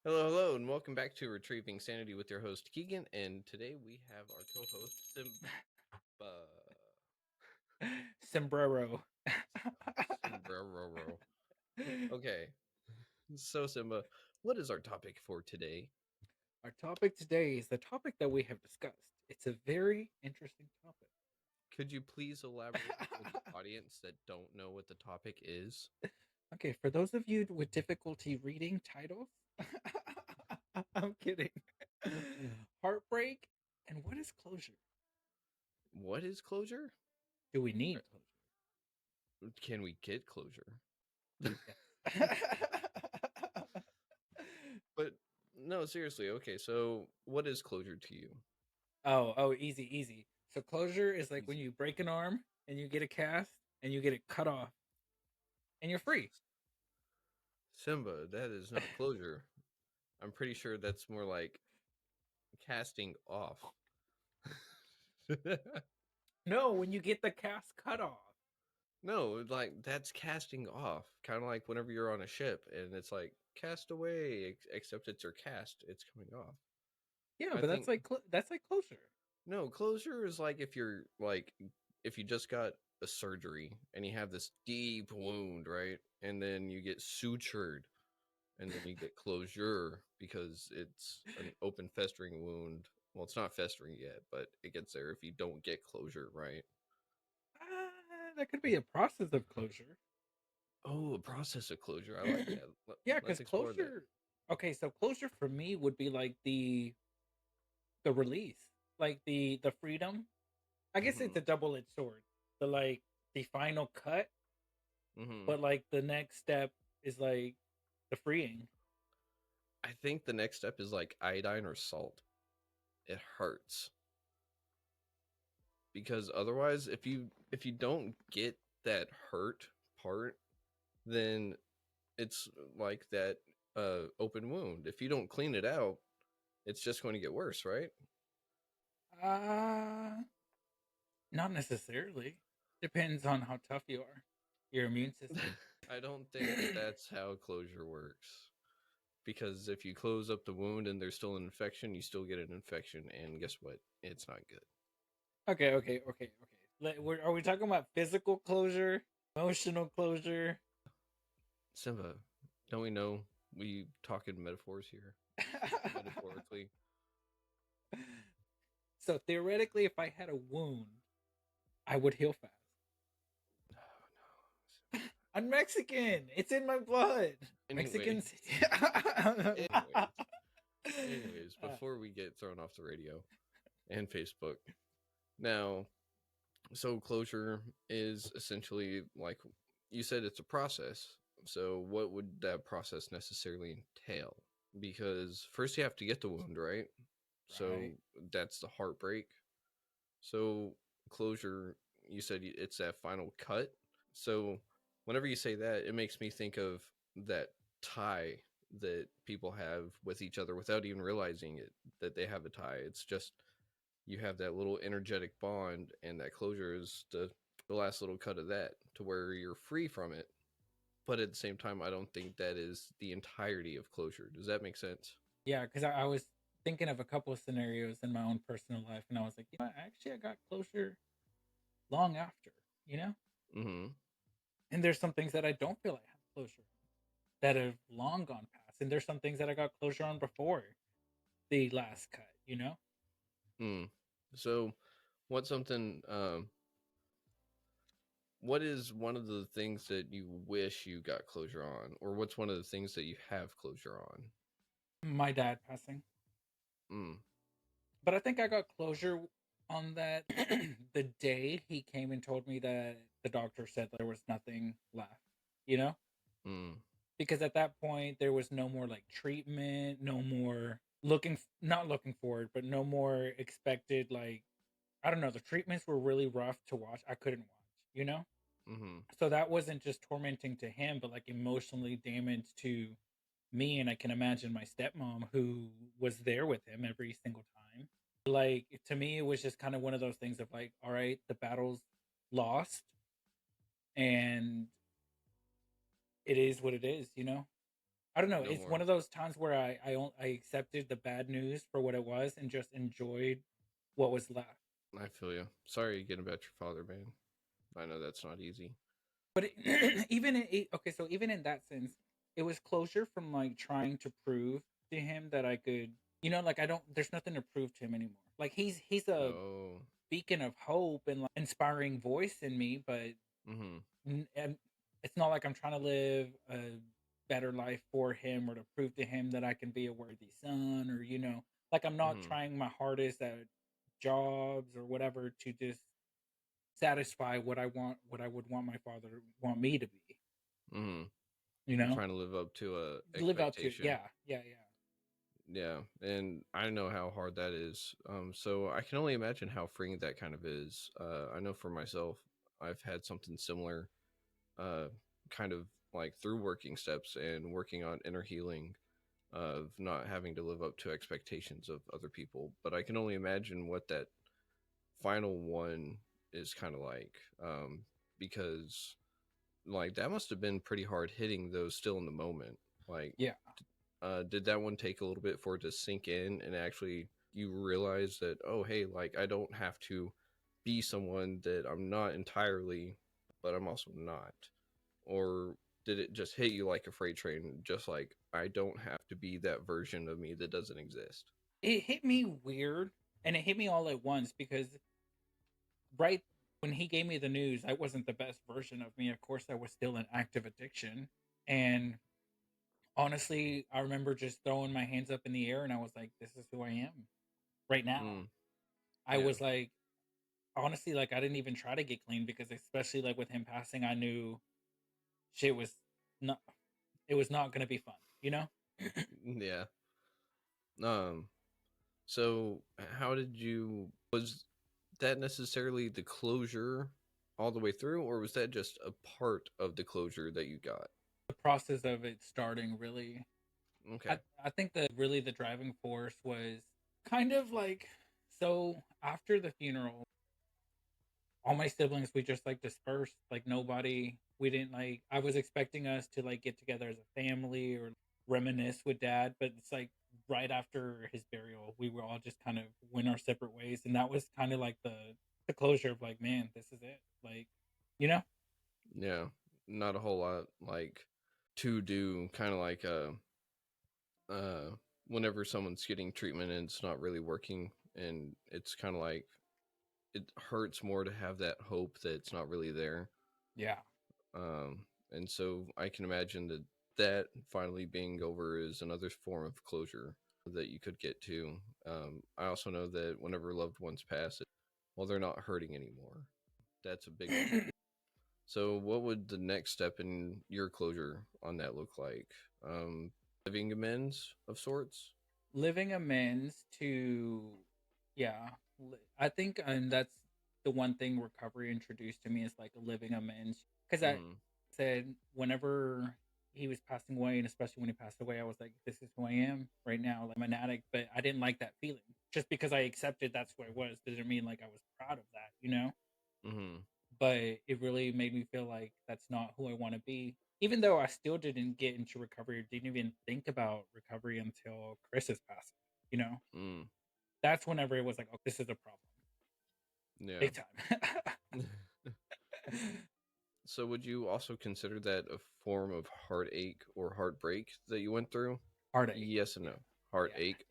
Hello, hello, and welcome back to Retrieving Sanity with your host Keegan. And today we have our co-host Simba. Sombrero. Sombrero. Okay, so Simba, what is our topic for today? Our topic today is the topic that we have discussed. It's a very interesting topic. Could you please elaborate for the audience that don't know what the topic is? Okay, for those of you with difficulty reading titles, I'm kidding. Heartbreak and what is closure? What is closure? Do we need closure? Can we get closure? Yes. But no, seriously. Okay, so what is closure to you? oh, easy, easy. So closure is like when Easy. you break an arm and you get a cast and you get it cut off and you're free. Simba, that is not closure. I'm pretty sure that's more like casting off. No, when you get the cast cut off. No, like that's casting off. Kind of like whenever you're on a ship and it's like cast away, except it's your cast, it's coming off. Yeah, I but that's think like that's like closure. no, closure is like if you're like if you just got a surgery and you have this deep wound, right? And then you get sutured and then you get closure because it's an open festering wound. Well, it's not festering yet, but it gets there if you don't get closure, right? That could be a process of closure. Oh, a process of closure. I like that. Yeah, Let's because explore that. closure. Okay, so closure for me would be like the release, like the freedom. I guess it's Hmm. a double edged sword. The like the final cut, Hmm. but like the next step is like the freeing. I think the next step is like iodine or salt. It hurts because otherwise, if you don't get that hurt part, then it's like that open wound. If you don't clean it out, it's just going to get worse, right? Uh Not necessarily. Depends on how tough you are. Your immune system. I don't think that's how closure works. Because if you close up the wound and there's still an infection, you still get an infection, and guess what? It's not good. Okay. Are we talking about physical closure, emotional closure? Simba, don't we know we talk in metaphors here? Metaphorically. So theoretically, if I had a wound, I would heal fast. Oh no. I'm Mexican. It's in my blood. Mexicans. Anyways, anyways, anyways, Uh, before we get thrown off the radio and Facebook. Now, so closure is essentially like you said, it's a process. So what would that process necessarily entail? Because first you have to get the wound, right? right. So that's the heartbreak. So closure, you said it's that final cut. So whenever you say that, it makes me think of that tie that people have with each other without even realizing it that they have a tie. It's just you have that little energetic bond, and that closure is the last little cut of that to where you're free from it. But at the same time, I don't think that is the entirety of closure. Does that make sense? Yeah, because I was thinking of a couple of scenarios in my own personal life, and I was like, actually, I got closure long after, you know? Mm-hmm. And there's some things that I don't feel I have closure on that have long gone past. And there's some things that I got closure on before the last cut, you know? Mm. So, what's something? What is one of the things that you wish you got closure on, or what's one of the things that you have closure on? My dad passing. Mm. But I think I got closure on that the day he came and told me that the doctor said there was nothing left, you know? Mm. Because at that point there was no more like treatment, no more not looking forward, but no more expected like I don't know, the treatments were really rough to watch. I couldn't watch, you know? Mm-hmm. So that wasn't just tormenting to him, but like emotionally damaged to me. And I can imagine my stepmom who was there with him every single time. Like to me, it was just kind of one of those things of like, all right, the battle's lost and it is what it is, you know? I don't know. No It's more. one of those times where I accepted the bad news for what it was and just enjoyed what was left. I feel you. Sorry again about your father, man. I know that's not easy. But okay, so even in that sense, it was closure from like trying to prove to him that I could, like I don't. There's nothing to prove to him anymore. Like he's a Oh. beacon of hope and like inspiring voice in me, but Mm-hmm. and it's not like I'm trying to live a better life for him or to prove to him that I can be a worthy son or like I'm not Mm-hmm. trying my hardest at jobs or whatever to just satisfy what I would want my father want me to be, Mm-hmm. you know? Trying to live up to a Live up to it. expectation. Yeah, yeah, yeah. Yeah, and I know how hard that is. So I can only imagine how freeing that kind of is. I know for myself, I've had something similar, uh, kind of like through working steps and working on inner healing of not having to live up to expectations of other people. But I can only imagine what that final one is kind of like, because like that must have been pretty hard hitting those still in the moment. Like, Yeah. did that one take a little bit for it to sink in and actually you realize that, oh hey, like I don't have to be someone that I'm not entirely, but I'm also not? Or did it just hit you like a freight train, just like I don't have to be that version of me that doesn't exist? It hit me weird and it hit me all at once because right when he gave me the news, I wasn't the best version of me. Of course, I was still in active addiction. And honestly, I remember just throwing my hands up in the air and I was like, this is who I am right now. Mm, I yeah. was like, honestly, like I didn't even try to get clean because especially like with him passing, I knew shit was not it was not gonna be fun, you know? Yeah. um so how did you, was that necessarily the closure all the way through, or was that just a part of the closure that you got? The process of it starting really Okay. I think that really the driving force was kind of like so after the funeral, all my siblings we just like dispersed. Like nobody we didn't like I was expecting us to like get together as a family or reminisce with dad, but it's like right after his burial, we were all just kind of went our separate ways. And that was kind of like the closure of like, man, this is it. Like, you know? Yeah, not a whole lot like to do, kind of like uh whenever someone's getting treatment and it's not really working, and it's kind of like it hurts more to have that hope that it's not really there. Yeah. um and so I can imagine that that finally being over is another form of closure that you could get to. I also know that whenever loved ones pass it, well, they're not hurting anymore. That's a big one. So, what would the next step in your closure on that look like? Living amends of sorts? Living amends to yeah, I think and that's the one thing recovery introduced to me is like living amends because I Mm, said whenever he was passing away and especially when he passed away I was like this is who I am right now, like I'm an addict, but I didn't like that feeling. Just because I accepted that's who I was doesn't mean like I was proud of that, you know? mm-hmm. But it really made me feel like that's not who I want to be. Even though I still didn't get into recovery or didn't even think about recovery until Chris's passing, you know? Mm, That's whenever it was like, oh, this is a problem. yeah. Big time. So, would you also consider that a form of heartache or heartbreak that you went through? Heartache. Yes and Yeah. no. Yeah. Heartache.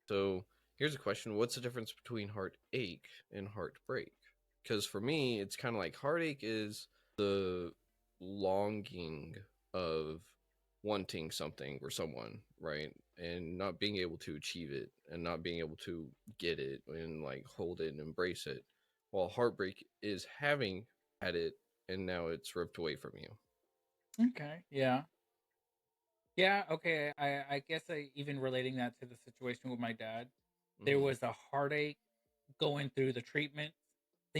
So, here's a question: what's the difference between heartache and heartbreak? Because for me, it's kind of like heartache is the longing of wanting something or someone, right? And not being able to achieve it and not being able to get it and like hold it and embrace it. While heartbreak is having had it and now it's ripped away from you. Yeah. Okay. Yeah. Yeah. Okay. I guess even relating that to the situation with my dad, there Mm-hmm. was a heartache going through the treatment,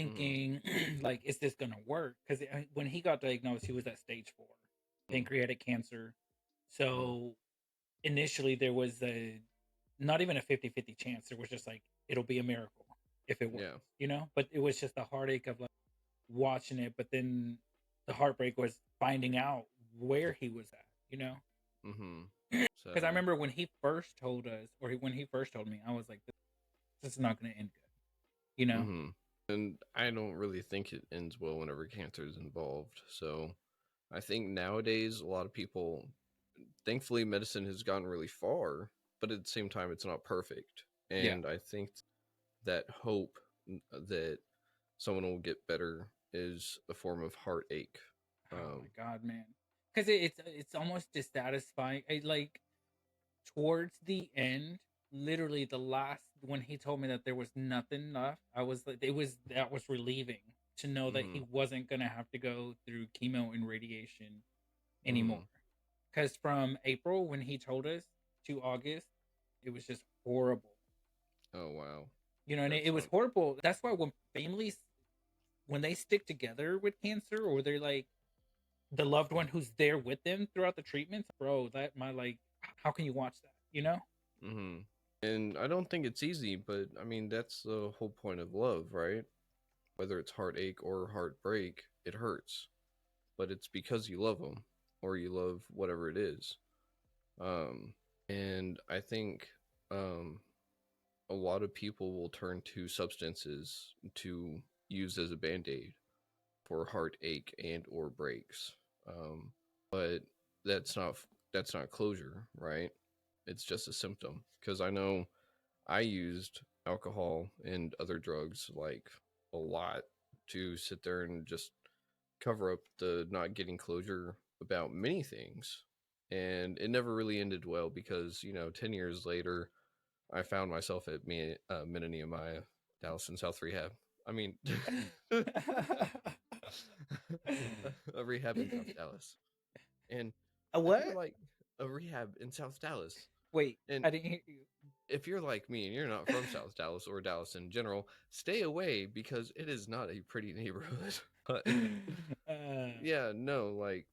Mm-hmm. thinking like, is this gonna work? Because when he got diagnosed, he was at stage 4, pancreatic cancer. Mm-hmm. So initially, there was a not even a 50-50 chance. There was just like it'll be a miracle if it works, Yeah. you know. But it was just the heartache of like watching it. But then the heartbreak was finding out where he was at, you know. Mm-hmm. Because I So, remember when he first told us, or when he first told me, I was like, this is not going to end good, you know? mm-hmm. And I don't really think it ends well whenever cancer is involved. So I think nowadays a lot of people, thankfully, medicine has gotten really far, but at the same time, it's not perfect. Yeah. And I think that hope that someone will get better is a form of heartache. Oh Um, my God, man. Because it's almost dissatisfying. Like, towards the end, literally the last, when he told me that there was nothing left, I was like, that was relieving to know that mm-hmm, he wasn't going to have to go through chemo and radiation mm-hmm. anymore. Because from April, when he told us, to August, it was just horrible. Oh wow, You know, and it that's was not. horrible. That's why when families, when they stick together with cancer, or they're like the loved one who's there with them throughout the treatments, bro, that my like, how can you watch that? You know? Mm-hmm. And I don't think it's easy, but I mean that's the whole point of love, right? Whether it's heartache or heartbreak, it hurts, but it's because you love them or you love whatever it is. Um, and I think um, a lot of people will turn to substances to use as a band-aid for heartache and or breaks. Um, but that's not that's not closure, right? It's just a symptom. Because I know I used alcohol and other drugs like a lot to sit there and just cover up the not getting closure about many things. And it never really ended well because, 10 years later, I found myself at Mina Nehemiah, Dallas and South Rehab. I mean, a rehab in South Dallas. And A if you're what? like a rehab in South Dallas, Wait, and I didn't hear you. if you're like me and you're not from South Dallas or Dallas in general, stay away because it is not a pretty neighborhood. But uh, yeah, no, like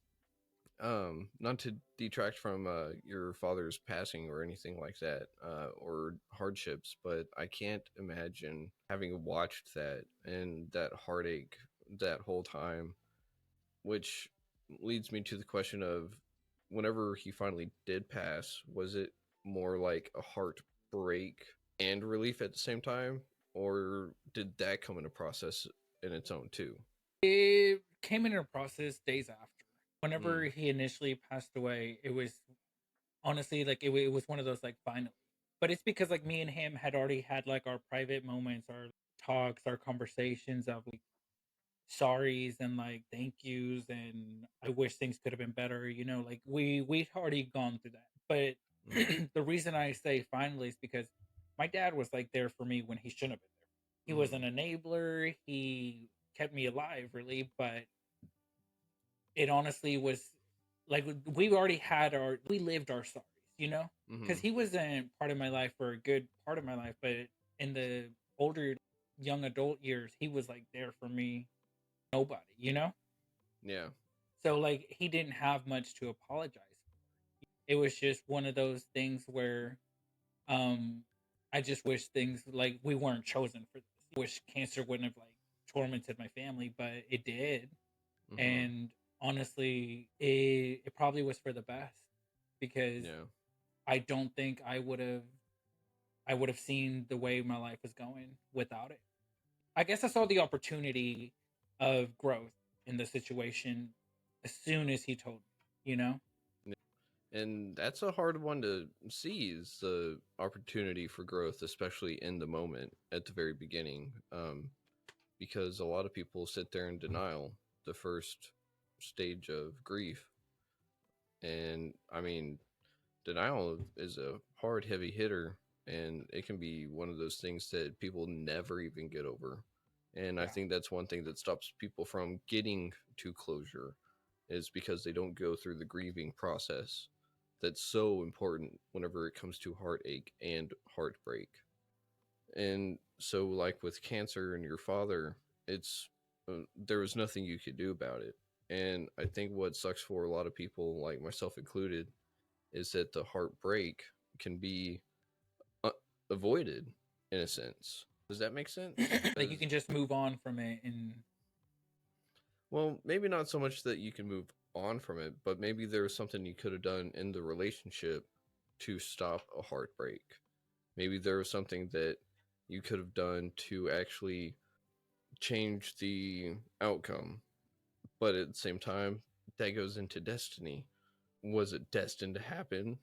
not to detract from your father's passing or anything like that, or hardships, but I can't imagine having watched that and that heartache that whole time, which leads me to the question of whenever he finally did pass, was it more like a heartbreak and relief at the same time, or did that come in a process in its own too? it came in a process days after. Whenever Mm, he initially passed away, it was honestly like it was one of those like finally. But it's because like me and him had already had like our private moments, our talks, our conversations of like sorries and like thank yous and I wish things could have been better. You know, like we'd already gone through that. But mm, the reason I say finally is because my dad was like there for me when he shouldn't have been there. He was an mm, enabler. He kept me alive, really, but it honestly was like we already had we lived our sorries, you know, because mm, he wasn't part of my life for a good part of my life, but in the older young adult years, he was like there for me, nobody, you know. yeah. So like he didn't have much to apologize for. It was just one of those things where um I just wish things like we weren't chosen for this. I wish cancer wouldn't have like tormented my family, but it did. Mm-hmm. And honestly, it probably was for the best because Yeah. I don't think I would have seen the way my life was going without it. I guess I saw the opportunity of growth in the situation as soon as he told me, you know? And that's a hard one to seize the opportunity for growth, especially in the moment at the very beginning, because a lot of people sit there in denial the first stage of grief. And I mean, denial is a hard, heavy hitter, and it can be one of those things that people never even get over. And I Yeah. think that's one thing that stops people from getting to closure is because they don't go through the grieving process that's so important whenever it comes to heartache and heartbreak. And so, like with cancer and your father, it's there was nothing you could do about it. And I think what sucks for a lot of people, like myself included, is that the heartbreak can be uh, avoided in a sense. Does that make sense? Like you Because, can just move on from it and well, maybe not so much that you can move on from it, but maybe there was something you could have done in the relationship to stop a heartbreak. Maybe there was something that you could have done to actually change the outcome. But at the same time, that goes into destiny. Was it destined to happen?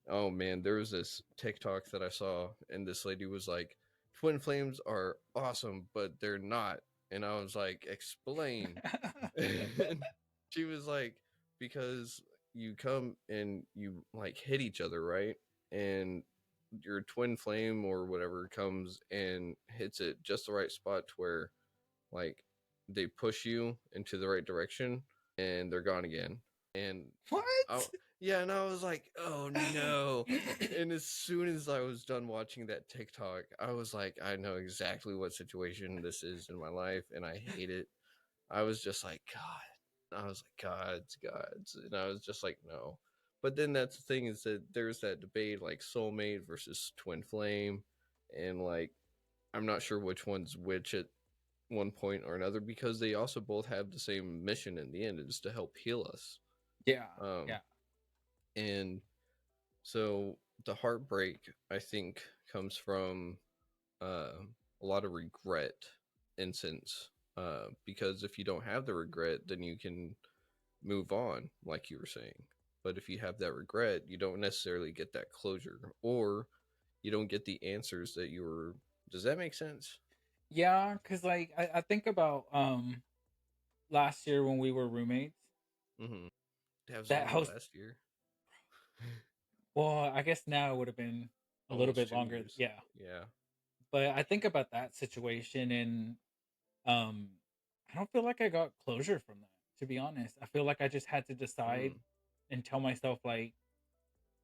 Oh man, there was this TikTok that I saw, and this lady was like, "Twin flames are awesome, but they're not." And I was like, "Explain." And she was like, "Because you come and you like hit each other, right? And your twin flame or whatever comes and hits it just the right spot to where like they push you into the right direction and they're gone again." And What? I, yeah, and I was like, "Oh no." And as soon as I was done watching that TikTok, I was like, I know exactly what situation this is in my life and I hate it. I was just like, God. I was like, gods. And I was just like, no. But then that's the thing is that there's that debate like soulmate versus twin flame. And like, I'm not sure which one's which at one point or another because they also both have the same mission in the end is to help heal us. Yeah, Um, yeah, and so the heartbreak, I think, comes from a lot of regret in sense. Because if you don't have the regret, then you can move on, like you were saying. But if you have that regret, you don't necessarily get that closure, or you don't get the answers that you were. Does that make sense? yeah. Because like I think about last year when we were roommates. Mm-hmm. That was That only house. last year. Well, I guess now it would have been a little Almost bit two longer. years. Yeah, Yeah. but I think about that situation and um, I don't feel like I got closure from that. To be honest, I feel like I just had to decide Mm. and tell myself like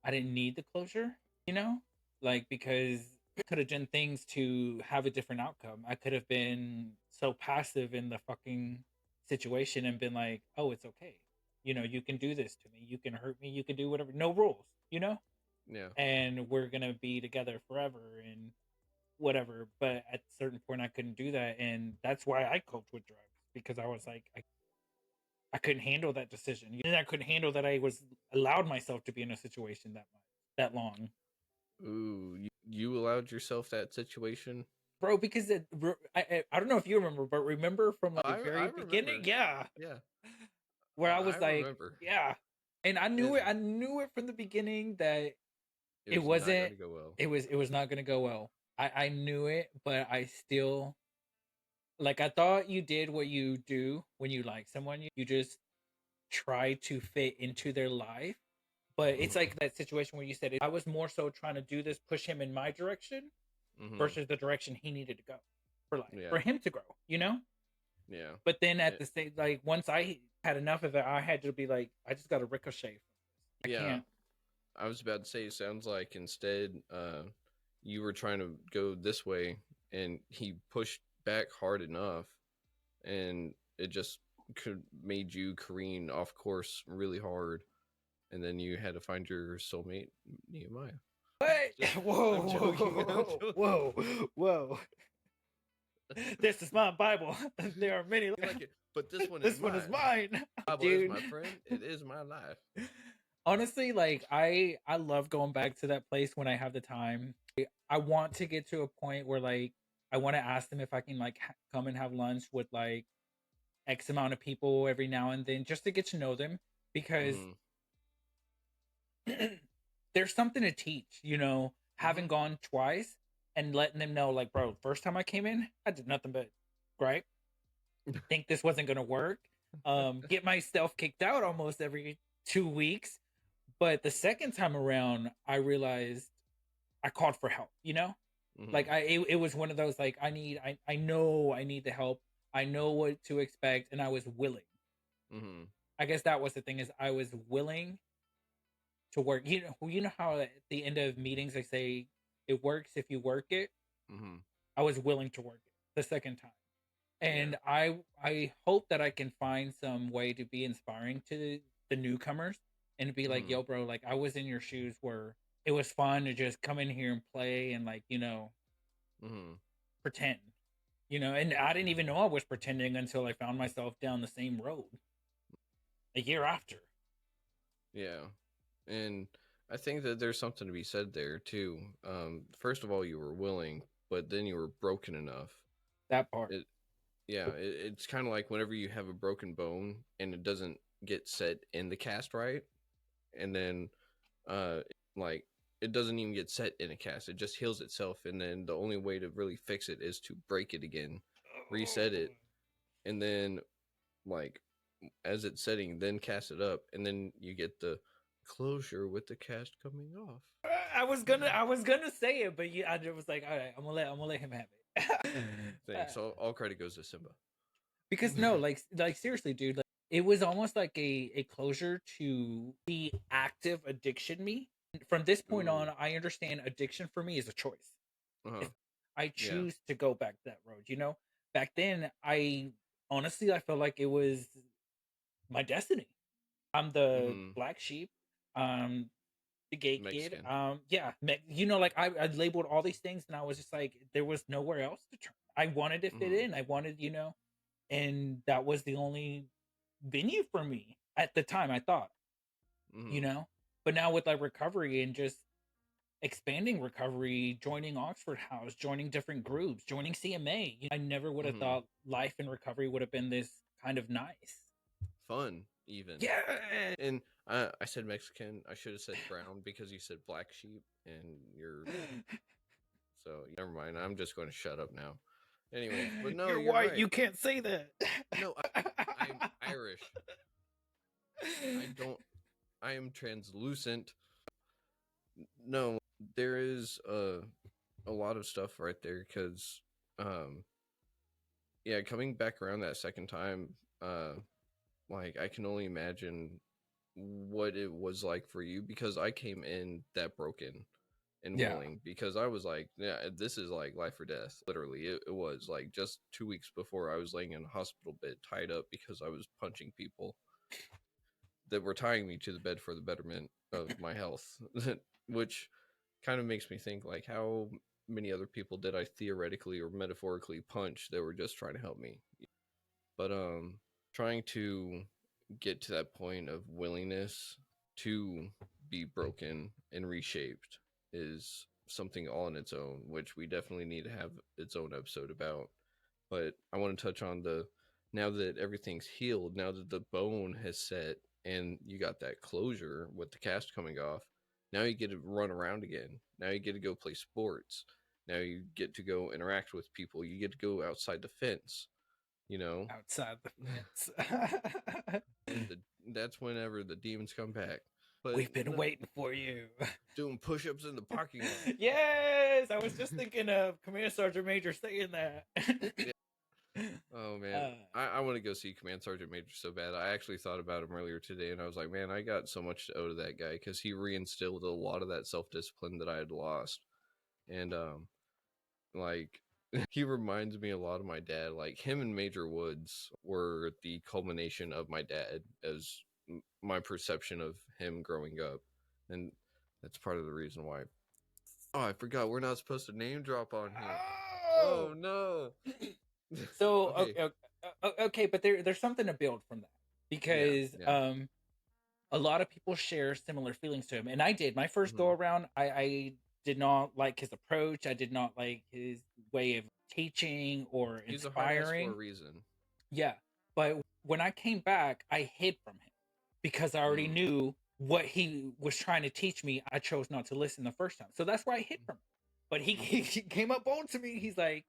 I didn't need the closure, you know? Like because I could have done things to have a different outcome. I could have been so passive in the fucking situation and been like, "Oh, it's okay. You know, you can do this to me. You can hurt me. You can do whatever. No rules, you know? Yeah. And we're going to be together forever and whatever." But at a certain point I couldn't do that and that's why I coped with drugs because I was like I couldn't handle that decision. And I couldn't handle that I was allowed myself to be in a situation that much, that long. Ooh, you allowed yourself that situation. Bro, because I don't know if you remember, but remember from like the I very beginning, remember. yeah, Yeah. where I I was like, remember. yeah, and It I knew it from the beginning that it it was not wasn't, going to go well. it was not gonna go well. I knew it, but I still like I thought you did what you do when you like someone, you just try to fit into their life. But it's like that situation where you said I was more so trying to do this, push him in my direction Mm-hmm. versus the direction he needed to go for life, for Yeah. him to grow, you know? Yeah. But then at It, the same, like once I had enough of it, I had to be like, I just got to ricochet. I yeah. can't. I was about to say, it sounds like instead, you were trying to go this way, and he pushed back hard enough, and it just could made you careen off course really hard, and then you had to find your soulmate, Nehemiah. What? Just, Whoa, I'm joking. I'm whoa, joking. whoa, whoa! This is my Bible. There are many. You like it, but this one is This one is mine. mine, Bible is dude. my friend. It is my life. Honestly, like I love going back to that place when I have the time. I want to get to a point where like I want to ask them if I can like come and have lunch with like X amount of people every now and then just to get to know them because Mm-hmm. there's something to teach, you know, having Mm-hmm. gone twice and letting them know, like, bro, first time I came in, I did nothing but gripe, think this wasn't gonna work, get myself kicked out almost every 2 weeks. But the second time around, I realized I called for help, you know? Mm-hmm. Like it was one of those like I know I need the help. I know what to expect and I was willing. Mm-hmm. I guess that was the thing is I was willing to work. You know how at the end of meetings they say it works if you work it. Mm-hmm. I was willing to work it the second time, Yeah. and I hope that I can find some way to be inspiring to the newcomers and be like, Mm-hmm. yo, bro, like I was in your shoes where it was fun to just come in here and play and like Mm-hmm. pretend, and I didn't even know I was pretending until I found myself down the same road. a year after. Yeah. And I think that there's something to be said there too. First of all, you were willing, but then you were broken enough. That part. It, yeah, it's kind of like whenever you have a broken bone and it doesn't get set in the cast right, and then like it doesn't even get set in a cast; it just heals itself, and then the only way to really fix it is to break it again, reset it, and then like as it's setting, then cast it up, and then you get the closure with the cast coming off. I was gonna say it, but I was like, all right, I'm gonna let him have it. Thanks. All credit goes to Simba. Because no, like seriously, dude, like it was almost like a closure to the active addiction me. From this point Ooh. on, I understand addiction for me is a choice. Uh-huh. If I Yeah. choose to go back that road, back then I honestly I felt like it was my destiny. I'm the Mm-hmm. black sheep. Um, the gay kid. Mexican. Yeah, like I labeled all these things, and I was just like, there was nowhere else to turn. I wanted to fit Mm-hmm. in. I wanted, and that was the only venue for me at the time. I thought, you Mm-hmm. know, but now with like recovery and just expanding recovery, joining Oxford House, joining different groups, joining CMA, I never would have Mm-hmm. thought life in recovery would have been this kind of nice. Fun, even. Yeah. And I said Mexican. I should have said brown because you said black sheep, and you're so never mind. I'm just going to shut up now. Anyways, but no, You're you're white. right. You can't say that. No, I'm Irish. I don't. I am translucent. No, there is a lot of stuff right there because, um, yeah, coming back around that second time, like I can only imagine what it was like for you because I came in that broken and Yeah. willing because I was like, yeah, this is like life or death. Literally, it was like just 2 weeks before I was laying in a hospital bed tied up because I was punching people that were tying me to the bed for the betterment of my health, which kind of makes me think like how many other people did I theoretically or metaphorically punch that were just trying to help me. But trying to get to that point of willingness to be broken and reshaped is something all in its own, which we definitely need to have its own episode about. But I want to touch on the now that everything's healed, now that the bone has set and you got that closure with the cast coming off, now you get to run around again. Now you get to go play sports. Now you get to go interact with people. You get to go outside the fence, you know? Outside the fence. And that's whenever the demons come back. But We've been no, waiting for you. doing push-ups in the parking lot. Yes, I was just thinking of Command Sergeant Major saying that. Yeah. Oh man, uh, I want to go see Command Sergeant Major so bad. I actually thought about him earlier today, and I was like, man, I got so much to owe to that guy because he reinstilled a lot of that self-discipline that I had lost, and like he reminds me a lot of my dad. Like him and Major Woods were the culmination of my dad as my perception of him growing up, and that's part of the reason why. Oh, I forgot we're not supposed to name drop on here. oh, Oh no. so Okay. okay, but there's something to build from that Yeah. because Yeah. a lot of people share similar feelings to him, and I did my first go Hmm. around. I did not like his approach. I did not like his way of teaching or He's a hard ass for a inspiring. reason. Yeah, but when I came back, I hid from him because I already Mm. knew what he was trying to teach me. I chose not to listen the first time, so that's why I hid from him. But he came up bold to me. He's like,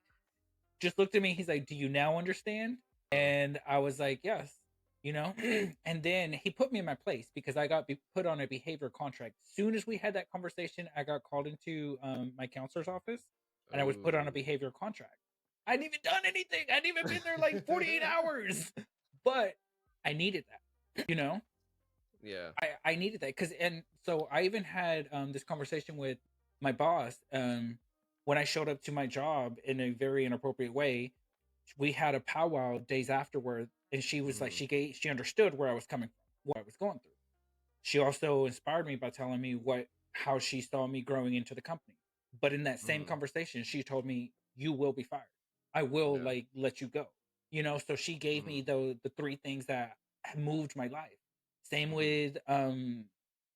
just looked at me. He's like, "Do you now understand?" Oh. And I was like, "Yes." And then he put me in my place because I got put on a behavior contract. Soon as we had that conversation, I got called into my counselor's office, and I was put on a Oh. behavior contract. I hadn't even done anything. I hadn't even been there like 48 hours, but I needed that. Yeah. I needed that because, and so I even had this conversation with my boss when I showed up to my job in a very inappropriate way. We had a powwow days afterward, and she was like, Mm. she understood where I was coming from, what I was going through. She also inspired me by telling me how she saw me growing into the company. But in that same Mm. conversation, she told me, "You will be fired. I will Yeah. like let you go." So she gave me Mm. the three things that moved my life. Same Mhm. with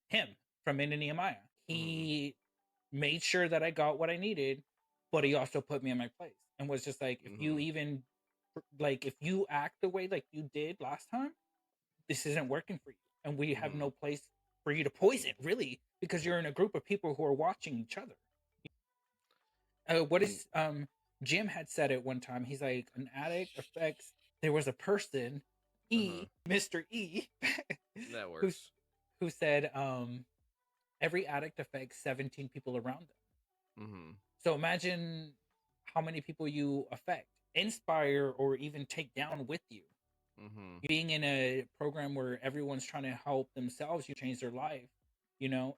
him from In and Nehemiah. Mhm. He made sure that I got what I needed, but he also put me in my place and was just like, if you Mhm. even like if you act the way like you did last time, this isn't working for you. And we have Mhm. no place for you to poison, really, because you're in a group of people who are watching each other. What And is Jim had said it one time. He's like, an addict affects. There was a person, uh-huh. Mister E, That who works. who said every addict affects 17 people around them. Mhm. So imagine how many people you affect, inspire, or even take down with you. Mhm. Being in a program where everyone's trying to help themselves, change their life. You know,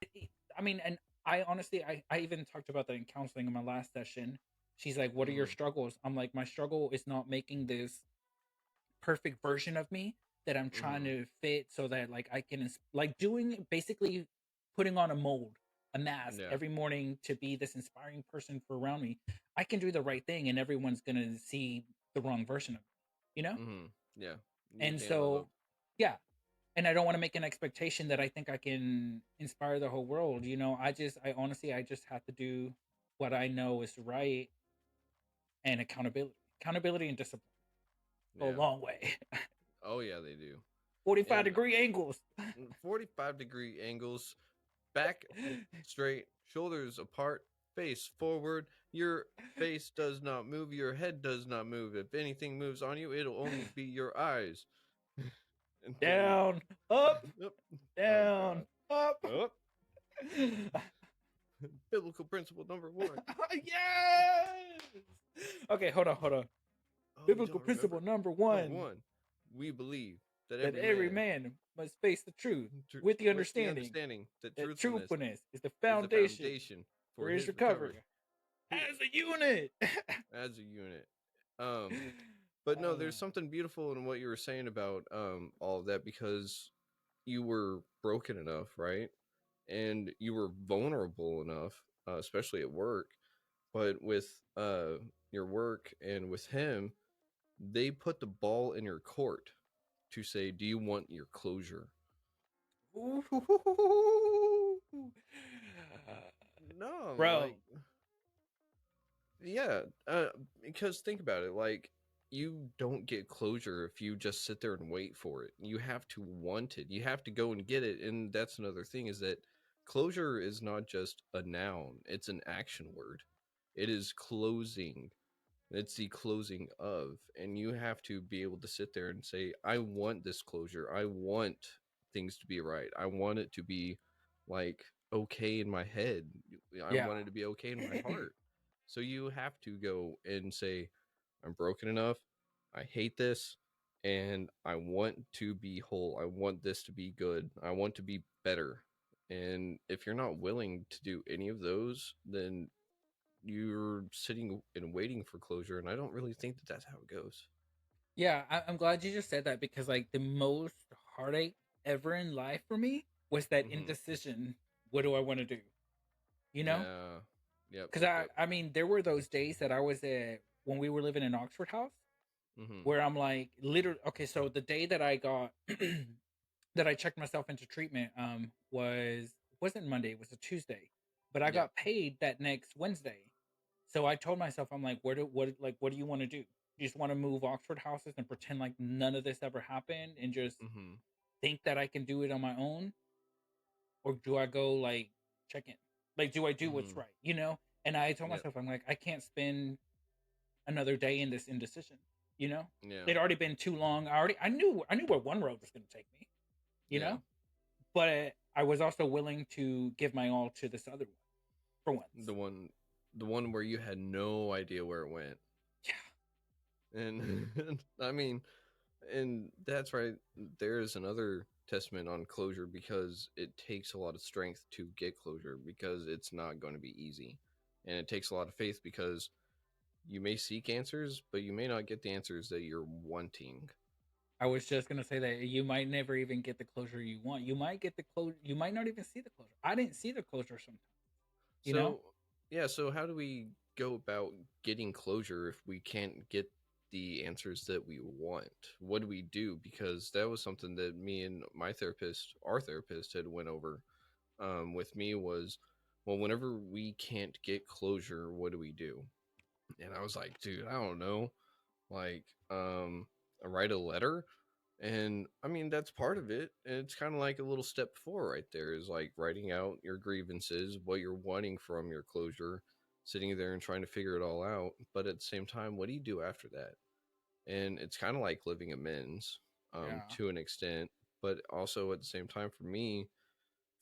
I mean, and I honestly, I even talked about that in counseling in my last session. She's like, "What are your Mhm. struggles?" I'm like, "My struggle is not making this perfect version of me that I'm trying Mhm. to fit so that like I can like doing basically putting on a mold, a mask Yeah. every morning to be this inspiring person for around me. I can do the right thing and everyone's going to see the wrong version of me, you know? Mhm. Yeah. You And can't live up. so yeah, and I don't want to make an expectation that I think I can inspire the whole world, I honestly I just have to do what I know is right and accountability and discipline go a Yeah. long way. Oh yeah, they do. 45 And degree angles. 45-degree angles, back straight, shoulders apart, face forward. Your face does not move, your head does not move. If anything moves on you, it'll only be your eyes. And then Down, up, up. Oh down, god. up. Up. Biblical principle number 1. Yes. Okay, hold on. Oh, you Biblical don't principle remember? number Number one: 1. We believe that that every every man man must face the truth with the with the understanding understanding that that truthfulness truthfulness is the is the foundation foundation for for his his recovery recovery. He as a unit. as a unit. Um but no, there's something beautiful in what you were saying about all of that, because you were broken enough, right? And you were vulnerable enough, especially at work. But with your work and with him, they put the ball in your court to say, "Do you want your closure?" No, Bro, like, yeah, because think about it, like, you don't get closure if you just sit there and wait for it. You have to want it. You have to go and get it. And that's another thing, is that closure is not just a noun; it's an action word. It is closing. It's the closing of, and you have to be able to sit there and say, I want this closure. I want things to be right. I want it to be like okay in my head. I yeah. want it to be okay in my heart. So you have to go and say, I'm broken enough. I hate this, and I want to be whole. I want this to be good. I want to be better. And if you're not willing to do any of those, then you're sitting and waiting for closure, and I don't really think that that's how it goes. Yeah, I'm glad you just said that because like the most heartache ever in life for me was that Mm-hmm. indecision. What do I want to do? You know? Yeah. Yep. Because Yep. I Yep. I mean there were those days that I was when we were living in Oxford House Mm-hmm. where I'm like literally okay. So the day that I got that I checked myself into treatment wasn't Monday. It was a Tuesday, but I Yep. got paid that next Wednesday. So I told myself, I'm like, what do you want to do? You just want to move Oxford houses and pretend like none of this ever happened and just Mm-hmm. think that I can do it on my own, or do I go like check in? Like, do I do what's Mm-hmm. right? And I told Yep. myself, I'm like, I can't spend another day in this indecision. You know, Yeah. it already been too long. I knew where one road was going to take me. You Yeah. know, but I was also willing to give my all to this other one for once. The one, the one where you had no idea where it went, Yeah, and I mean, and that's right. There's another testament on closure, because it takes a lot of strength to get closure, because it's not going to be easy, and it takes a lot of faith, because you may seek answers, but you may not get the answers that you're wanting. I was just gonna say that you might never even get the closure you want. You might get the closure. You might not even see the closure. I didn't see the closure sometimes. You know? So, yeah, so how do we go about getting closure if we can't get the answers that we want? What do we do? Because that was something that me and our therapist, had went over with me was, well, whenever we can't get closure, what do we do? And I was like, dude, I don't know. Like, write a letter. And I mean, that's part of it. And it's kind of like a little step four right there, is like writing out your grievances, what you're wanting from your closure, sitting there and trying to figure it all out. But at the same time, what do you do after that? And it's kind of like living amends, Yeah. to an extent. But also at the same time, for me,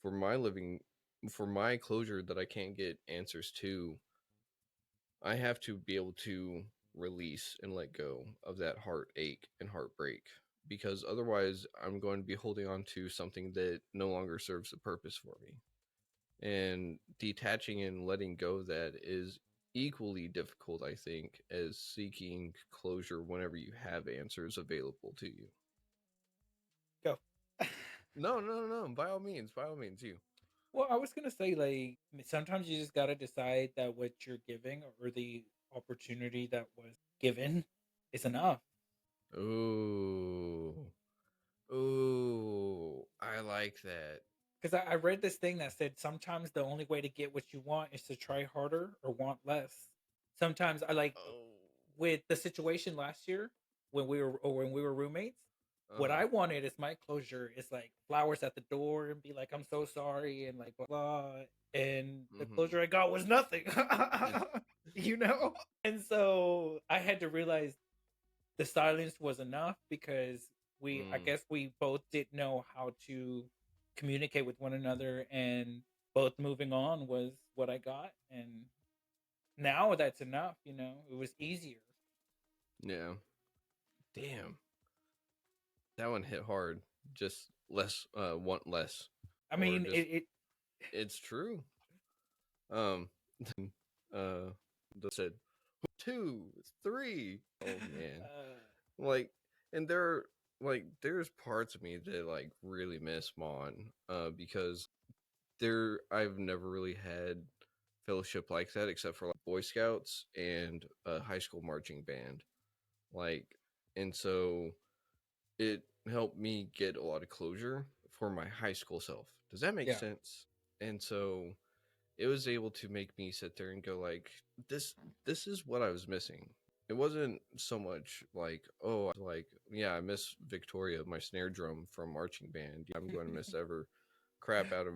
for my living, for my closure that I can't get answers to, I have to be able to release and let go of that heartache and heartbreak, because otherwise I'm going to be holding on to something that no longer serves the purpose for me. And detaching and letting go of that is equally difficult, I think, as seeking closure whenever you have answers available to you. Go. No, no, no, no. By all means, you. Well, I was gonna say, like, sometimes you just gotta decide that what you're giving or the opportunity that was given is enough. Ooh, ooh, I like that. Because I read this thing that said sometimes the only way to get what you want is to try harder or want less. Sometimes I like Oh, with the situation last year when we were roommates. uh What huh. I wanted is my closure is like flowers at the door and be like, I'm so sorry and like blah blah. And the Mm-hmm. closure I got was nothing. It's you know? And so I had to realize the silence was enough because I mm, guess we both didn't know how to communicate with one another, and both moving on was what I got. And now that's enough, it was easier. yeah. Damn, that one hit hard. Just less, want less, I or mean, just it's true. Um, uh, the said two, three. Oh man, uh, like, and there's parts of me that like really miss Mon, because I've never really had fellowship like that except for like Boy Scouts and a high school marching band. Like, and so it helped me get a lot of closure for my high school self. Does that make yeah. sense? And so it was able to make me sit there and go like, this is what I was missing. It wasn't so much like, oh, like, yeah, I miss Victoria, my snare drum from marching band. I'm going to miss ever crap out of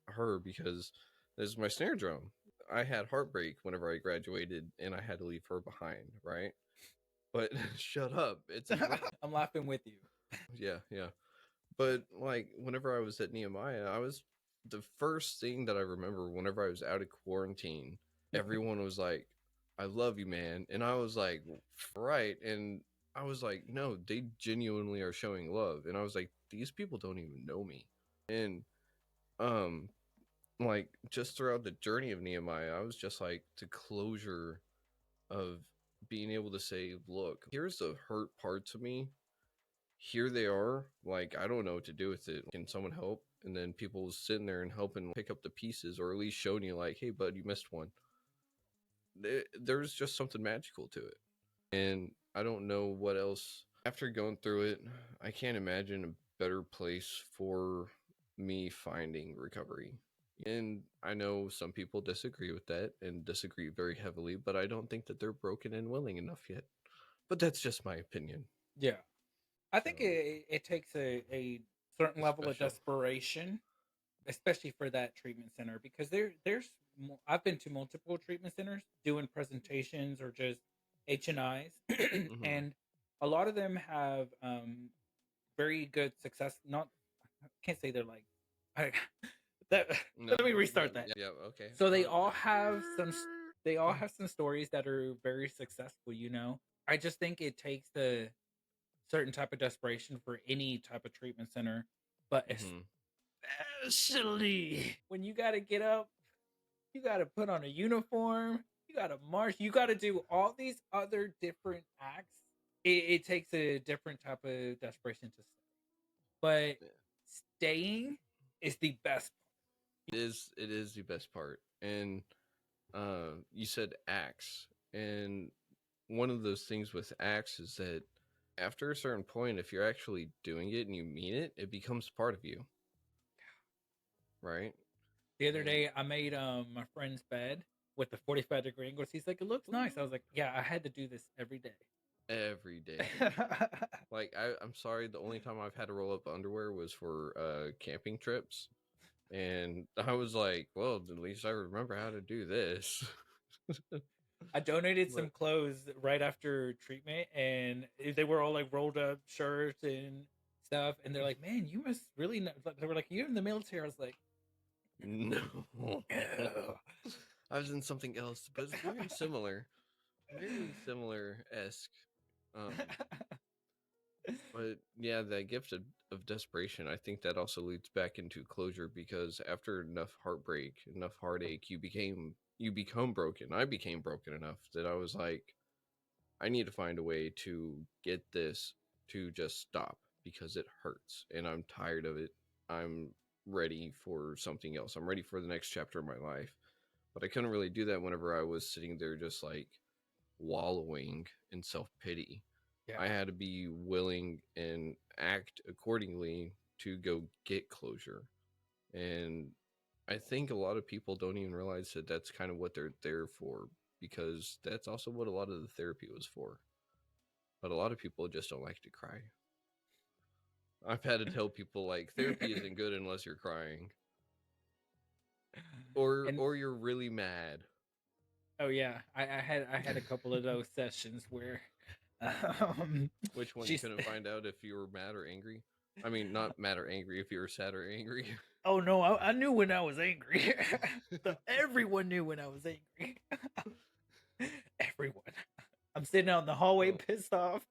her because this is my snare drum. I had heartbreak whenever I graduated and I had to leave her behind, right? But shut up. It's a drum. I'm laughing with you. Yeah, yeah. But like whenever I was at Nehemiah, I was the first thing that I remember whenever I was out of quarantine, everyone was like, I love you, man. And I was like, right. And I was like, no, they genuinely are showing love. And I was like, these people don't even know me. And um like just throughout the journey of Nehemiah, I was just like the closure of being able to say, look, here's the hurt part to me, here they are. Like, I don't know what to do with it. Can someone help? And then people sitting there and helping pick up the pieces, or at least showing you, like, hey, bud, you missed one. There's just something magical to it. And I don't know what else. After going through it, I can't imagine a better place for me finding recovery. And I know some people disagree with that and disagree very heavily, but I don't think that they're broken and willing enough yet. But that's just my opinion. Yeah. I think So it takes a certain level of special. desperation, especially for that treatment center, because I've been to multiple treatment centers doing presentations or just H&Is, Mm-hmm. and a lot of them have very good success. Not, I can't say they're like I, that. No, Let me but restart that. yeah, okay. So they all have some stories that are very successful. I just think it takes the certain type of desperation for any type of treatment center, but Mm-hmm. especially when you got to get up, you got to put on a uniform, you got to march, you got to do all these other different acts. It takes a different type of desperation to stay, but staying is the best. It is the best part. And you said acts, and one of those things with acts is that after a certain point, if you're actually doing it and you mean it, it becomes part of you, right? The other And day, I made my friend's bed with the 45-degree angles. He's like, "It looks nice." I was like, "Yeah, I had to do this every day." every day. Like I'm sorry, the only time I've had to roll up underwear was for camping trips. And I was like, well, at least I remember how to do this. I donated some But clothes right after treatment, and they were all like rolled up shirts and stuff. And they're like, "Man, you must really know." They were like, "You're in the military." I was like, no. "No." I was in something else, but it's very similar. Very similar esque. Um, but yeah, that gift of desperation, I think that also leads back into closure because after enough heartbreak, enough heartache, you become broken. I became broken enough that I was like, I need to find a way to get this to just stop because it hurts and I'm tired of it. I'm ready for something else. I'm ready for the next chapter of my life. But I couldn't really do that whenever I was sitting there just like wallowing in self pity. Yeah. I had to be willing and act accordingly to go get closure. And I think a lot of people don't even realize that that's kind of what they're there for because that's also what a lot of the therapy was for. But a lot of people just don't like to cry. I've had to tell people like therapy isn't good unless you're crying And or you're really mad. oh yeah, I had a couple of those sessions where um Which one you she's couldn't find out if you were mad or angry? I mean, not mad or angry, if you were sad or angry. oh no, I knew when I was angry. Everyone knew when I was angry. Everyone. I'm sitting out in the hallway Well, pissed off.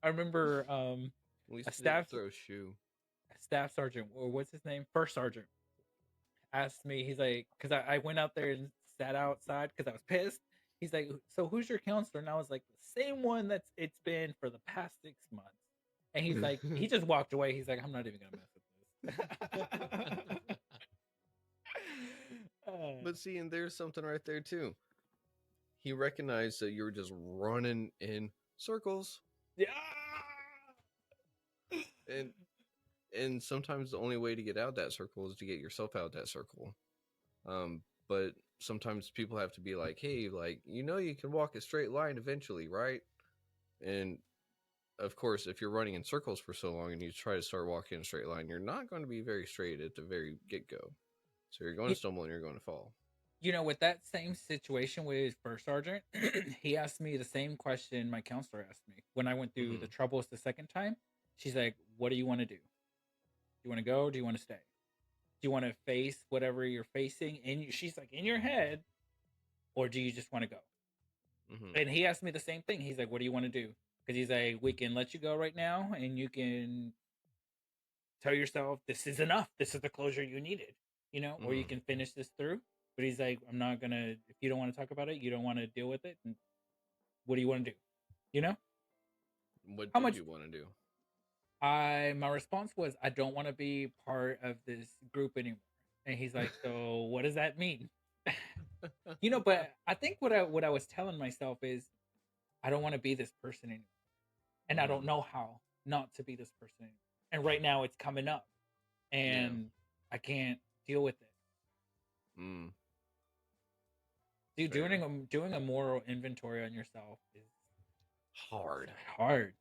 I remember at least a I didn't staff throw a shoe. staff sergeant, or what's his name, first sergeant, asked me. He's like, because I went out there and sat outside because I was pissed. He's like, "So who's your counselor?" And I was like, "The same one that's it's been for the past 6 months." And he's like, he just walked away. He's like, "I'm not even gonna mess with this." But see, and there's something right there too. He recognized that you were just running in circles, Yeah. and sometimes the only way to get out that circle is to get yourself out that circle. But sometimes people have to be like, hey, like, you can walk a straight line eventually, right? And of course, if you're running in circles for so long and you try to start walking in a straight line, you're not going to be very straight at the very get go. So you're going You, to stumble and you're going to fall. with that same situation with first sergeant, he asked me the same question my counselor asked me when I went through the Mm-hmm. troubles the second time. She's like, "What do you want to do? Do you want to go? Or do you want to stay? Do you want to face whatever you're facing?" And she's like, "In your head, or do you just want to go?" Mm-hmm. And he asked me the same thing. He's like, "What do you want to do?" Because he's like, "We can let you go right now, and you can tell yourself this is enough. This is the closure you needed, or you Mm-hmm. can finish this through." But he's like, "I'm not gonna. If you don't want to talk about it, you don't want to deal with it. And what do you want to do? You know What how did much?" you want to do? My response was, "I don't want to be part of this group anymore." And he's like, "So what does that mean?" But I think what I was telling myself is I don't want to be this person anymore. And I don't Mm-hmm. know how not to be this person anymore. And right now it's coming up Yeah. and I can't deal with it. Mm. Dude, Fair. doing a moral inventory on yourself is Hard. hard.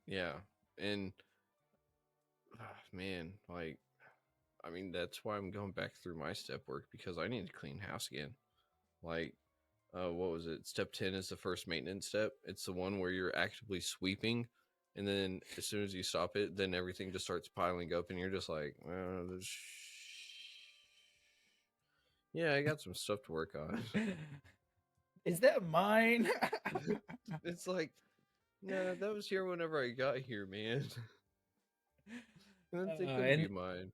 Yeah. And man, like, I mean, that's why I'm going back through my step work because I need to clean house again. Like, what was it? Step 10 is the first maintenance step. It's the one where you're actively sweeping. And then as soon as you stop it, then everything just starts piling up, and you're just like, yeah, I got some stuff to work on. Is that mine? It's like, no, that was here whenever I got here, man. It couldn't be and mine.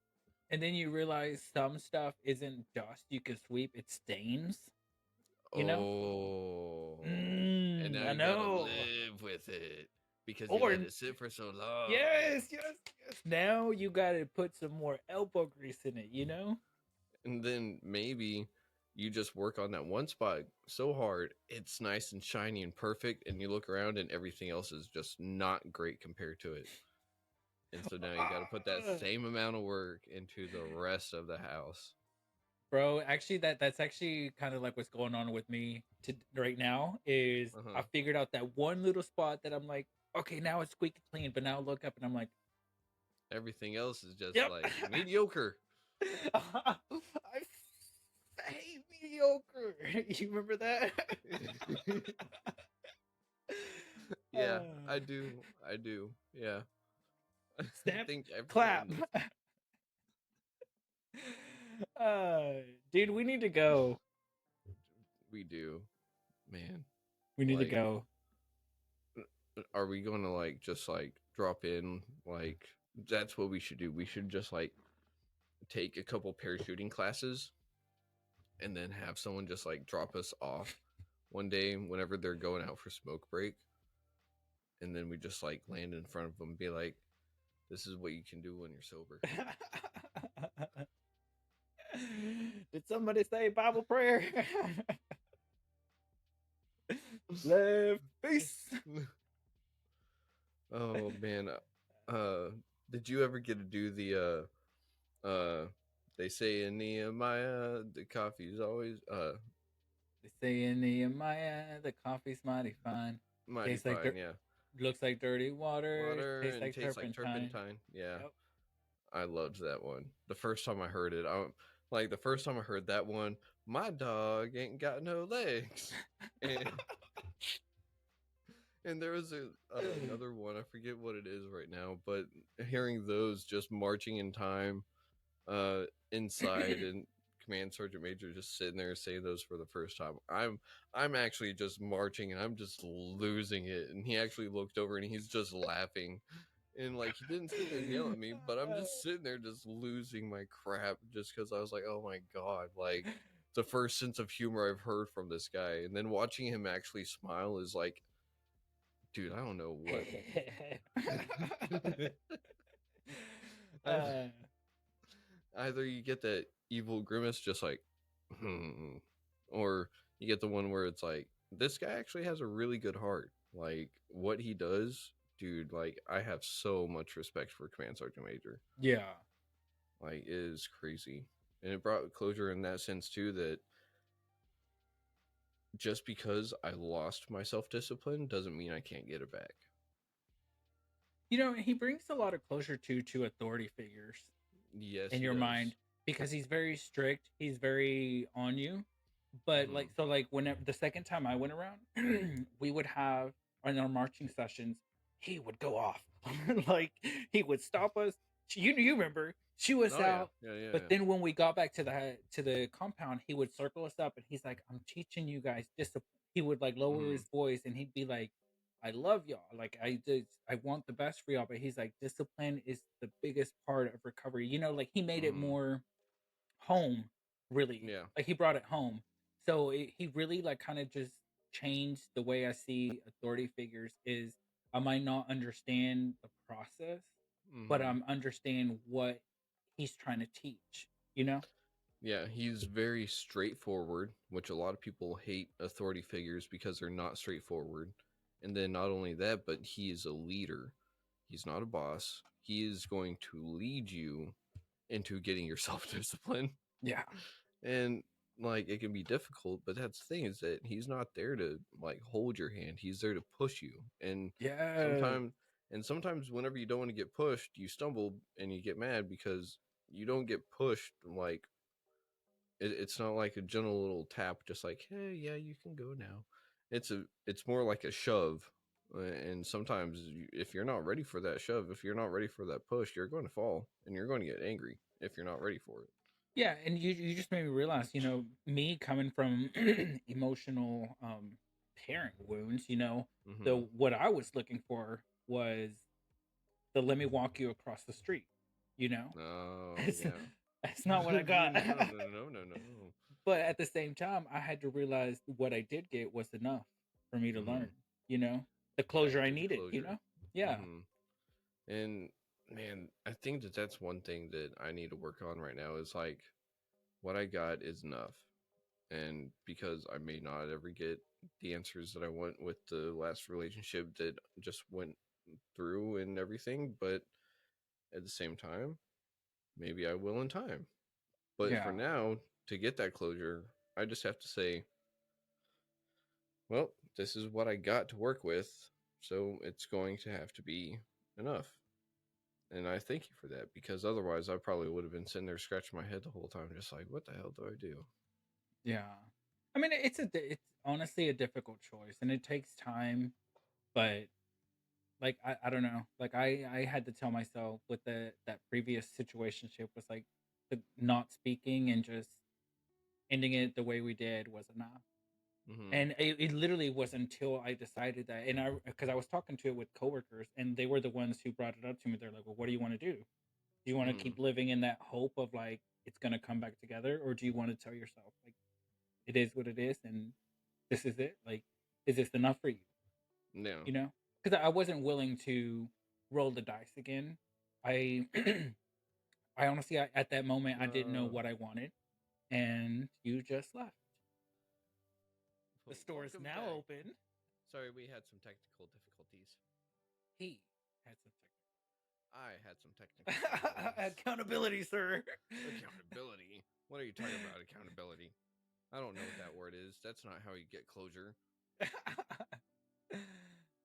and then you realize some stuff isn't dust you can sweep, it's stains, you know? Oh, and now I you gotta know. live with it because you Or let it sit for so long. yes, yes, yes. Now you got to put some more elbow grease in it, you know? And then maybe You just work on that one spot so hard, it's nice and shiny and perfect, and you look around and everything else is just not great compared to it. And so now you got to put that same amount of work into the rest of the house. Bro, actually that's actually kind of like what's going on with me right now is Uh huh. I figured out that one little spot that I'm like, okay, now it's squeaky clean, but now I look up and I'm like, Everything else is just yep. like mediocre. I hate mediocre. You remember that? Yeah, I do. I do. Yeah. I Snap, think everyone clap. does. uh, Dude, we need to go. We do. Man. We need to Like, go. are we going to like just like drop in? Like, that's what we should do. We should just like take a couple parachuting classes and then have someone just like drop us off one day whenever they're going out for smoke break. And then we just like land in front of them and be like, this is what you can do when you're sober. Did somebody say Bible prayer? Left face. Oh man. Uh did you ever get to do they say in Nehemiah the coffee's always They say in Nehemiah the coffee's mighty fine. mighty Tastes like fine, dirt. yeah. Looks like dirty water. Water Tastes and like tastes like turpentine. turpentine. Yeah. Yep. I loved that one. The first time I heard it, I like the first time I heard that one, my dog ain't got no legs. And and there was another one, I forget what it is right now, but hearing those just marching in time inside and command sergeant major just sitting there saying those for the first time, I'm actually just marching and I'm just losing it, and he actually looked over and he's just laughing, and like he didn't sit there and yell at me, but I'm just sitting there just losing my crap just because I was like, oh my god, like the first sense of humor I've heard from this guy, and then watching him actually smile is like, dude, I don't know what. uh, Either you get that evil grimace, just like, or you get the one where it's like, this guy actually has a really good heart. Like what he does, dude. Like I have so much respect for Command Sergeant Major. yeah. Like it is crazy, and it brought closure in that sense too. That just because I lost my self discipline doesn't mean I can't get it back. You know, he brings a lot of closure to authority figures Yes, in he your does. mind because he's very strict. He's very on you. But Mm-hmm. like so like whenever the second time I went around, we would have in our marching sessions, he would go off. Like he would stop us. You remember, chew us Oh yeah, out. yeah, yeah, But yeah. then when we got back to the compound, he would circle us up and he's like, I'm teaching you guys discipline. He would like lower Mm-hmm. his voice and he'd be like, I love y'all. Like I want the best for y'all. But he's like, discipline is the biggest part of recovery. You know, like he made it Mm-hmm. more home, really. Yeah. Like he brought it home. So he really like kind of just changed the way I see authority figures. Is I might not understand the process, but Mm-hmm. I'm understand what he's trying to teach. You know? Yeah, he's very straightforward, which a lot of people hate authority figures because they're not straightforward. And then not only that, but he is a leader. He's not a boss. He is going to lead you into getting your self discipline. Yeah. And like it can be difficult, but that's the thing is that he's not there to like hold your hand. He's there to push you. Yeah. Sometimes sometimes whenever you don't want to get pushed, you stumble and you get mad because you don't get pushed like it's not like a gentle little tap, just like, hey, yeah, you can go now. It's more like a shove, and sometimes if you're not ready for that shove, if you're not ready for that push, you're going to fall and you're going to get angry if you're not ready for it. Yeah, and you just made me realize, me coming from emotional parent wounds, the Mm-hmm. what I was looking for was the let me walk you across the street, you know? Oh That's, yeah. that's not what I got. No, no, no, no, no. But at the same time, I had to realize what I did get was enough for me to Mm-hmm. learn, you know? The Yeah, closure I get the needed, closure. Yeah. Mm-hmm. And man, I think that that's one thing that I need to work on right now is like what I got is enough. And because I may not ever get the answers that I want with the last relationship that just went through and everything, but at the same time, maybe I will in time. But for Yeah. now, to get that closure, I just have to say, well, this is what I got to work with, so it's going to have to be enough. And I thank you for that, because otherwise I probably would have been sitting there scratching my head the whole time, just like, what the hell do I do? Yeah. I mean, it's honestly a difficult choice, and it takes time. But like, I don't know. Like, I had to tell myself with that previous situationship was like the not speaking and just ending it the way we did was enough. Mm-hmm. And it literally was until I decided that, and I because I was talking to it with coworkers, and they were the ones who brought it up to me. They're like, "Well, what do you want to do? Do you want to Mm-hmm. keep living in that hope of like it's gonna come back together, or do you want to tell yourself like it is what it is, and this is it? Like, is this enough for you? Yeah. You know?" Because I wasn't willing to roll the dice again. I I honestly, at that moment, I didn't know Uh, what I wanted, and you just left. The store is Welcome now back. open. Sorry, we had some technical difficulties. He had some I had some technical difficulties. accountability, sir. Accountability? What are you talking about, accountability? I don't know what that word is. That's not how you get closure.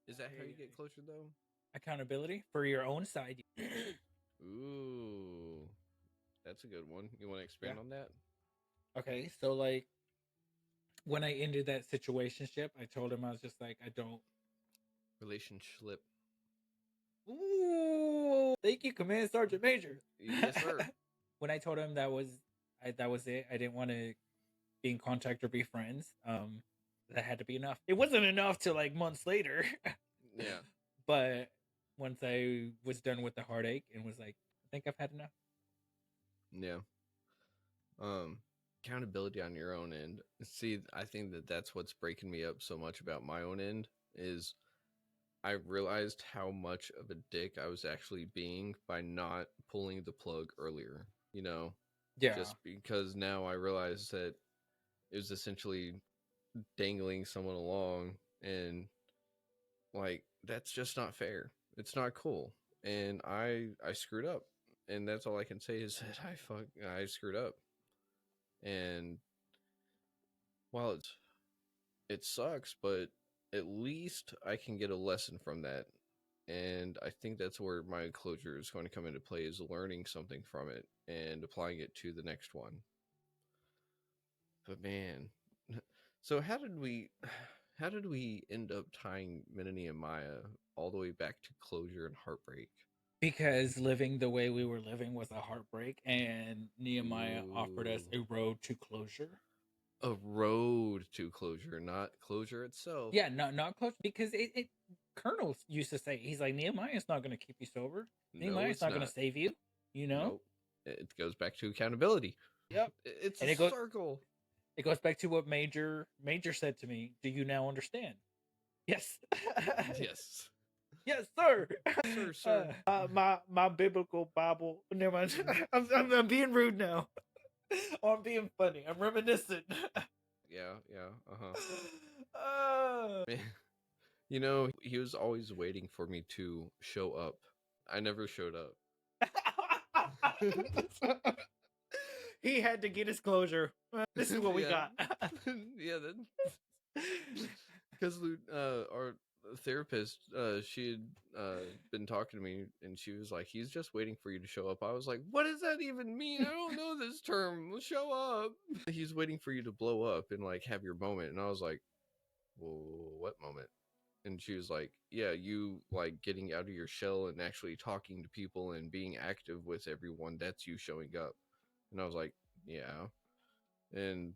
Is that how you get closure, though? Accountability for your own side. Ooh, that's a good one. You want to Yeah. expand on that? Okay. So like when I ended that situationship, I told him I was just like, I don't. Relationship. Ooh, thank you, Command Sergeant Major. Yes, sir. When I told him that was it. I didn't want to be in contact or be friends. That had to be enough. It wasn't enough till like months later, Yeah. but once I was done with the heartache and was like, I think I've had enough. Yeah. Um, Accountability on your own end. See, I think that that's what's breaking me up so much about my own end is I realized how much of a dick I was actually being by not pulling the plug earlier. You know, Yeah, just because now I realize that it was essentially dangling someone along, and like that's just not fair. It's not cool, and I screwed up, and that's all I can say is that I screwed up, and while it sucks, but at least I can get a lesson from that. And I think that's where my closure is going to come into play is learning something from it and applying it to the next one. But man, so how did we end up tying Minnie and Maya all the way back to closure and heartbreak? because living the way we were living was a heartbreak, and Nehemiah offered us Ooh, a road to closure. a road to closure, not closure itself. Yeah, not close because it Colonel used to say he's like Nehemiah's not going to keep you sober. No, Nehemiah's it's not going to not. save you. You know. Nope. It goes back to accountability. Yep. It's a And circle. it goes back to what Major said to me. Do you now understand? Yes. Yes. Yes, sir. Sir, sir. My biblical Bible. Never mind. I'm being rude now. Or I'm being funny. I'm reminiscent. Yeah, yeah, uh-huh. uh, You know, he was always waiting for me to show up. I never showed up. he had to get his closure. This is what we Yeah. got. Yeah, then because our therapist, she had been talking to me, and she was like, "He's just waiting for you to show up." I was like, "What does that even mean? I don't know this term. Show up." He's waiting for you to blow up and like have your moment, and I was like, "Well, what moment?" And she was like, "Yeah, you like getting out of your shell and actually talking to people and being active with everyone. That's you showing up." And I was like, "Yeah." And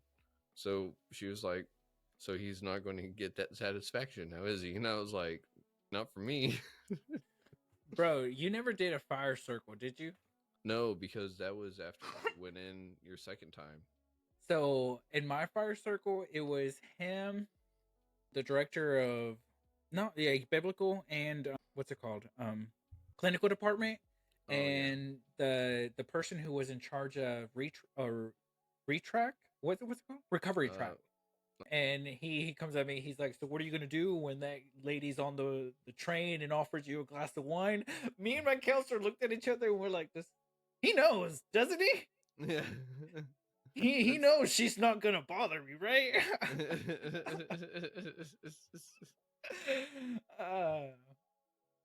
so she was like, "So he's not going to get that satisfaction now, is he?" And I was like, "Not for me." Bro, you never did a fire circle, did you? No, because that was after you went in your second time. So in my fire circle, it was him, the director of no, yeah, biblical and what's it called? Clinical department, Oh yeah. and the person who was in charge of retrack. what's it called? Recovery Uh, track. And he comes at me. He's like, "So what are you gonna do when that lady's on the train and offers you a glass of wine?" Me and my counselor looked at each other and we're like, "This, he knows, doesn't he? yeah. He That's knows she's not gonna bother me, right?" uh,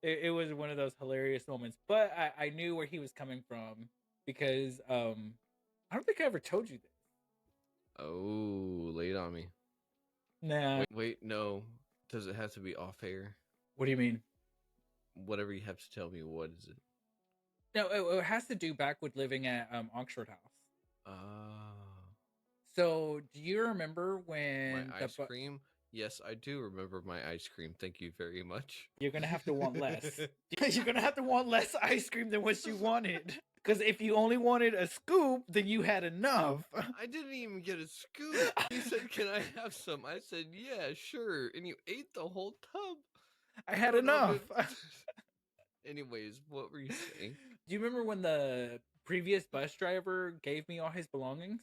it was one of those hilarious moments, but I knew where he was coming from because I don't think I ever told you this. Oh, lay it on me. Nah. Wait, no. Does it have to be off air? What do you mean? Whatever you have to tell me, what is it? No, it has to do back with living at Oxford House. Ah, So, do you remember my when ice cream? Yes, I do remember my ice cream. Thank you very much. you're gonna have to want less? You're gonna have to want less ice cream than what you wanted. Because if you only wanted a scoop, then you had enough. I didn't even get a scoop. You said, "Can I have some?" I said, "Yeah, sure." And you ate the whole tub. I I had don't know enough. if Anyways, what were you saying? Do you remember when the previous bus driver gave me all his belongings?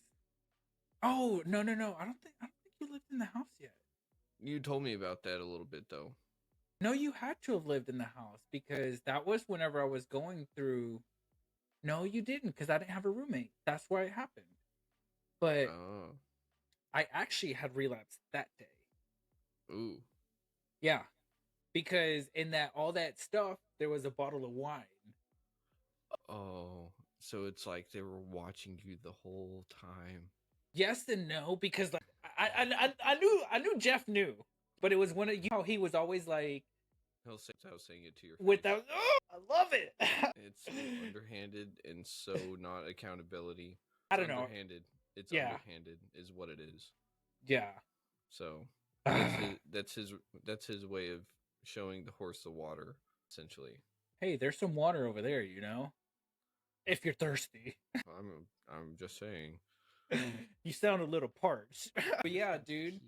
Oh, no, no, no. I don't think you lived in the house yet. You told me about that a little bit though. No, you had to have lived in the house because that was whenever I was going through. No, you didn't because I didn't have a roommate. That's why it happened. But Oh, I actually had relapsed that day. ooh, Yeah, because in that all that stuff, there was a bottle of wine. oh. So it's like they were watching you the whole time. Yes and no, because like I knew Jeff knew, but it was one of you know how he was always like Without saying it to your face. without. Oh, I love it. It's so underhanded and so not accountability. I It's don't know. underhanded. It's Yeah, underhanded is what it is. yeah. So that's his that's his way of showing the horse the water, essentially. Hey, there's some water over there. You know, if you're thirsty. I'm just saying. You sound a little parched. But yeah, dude.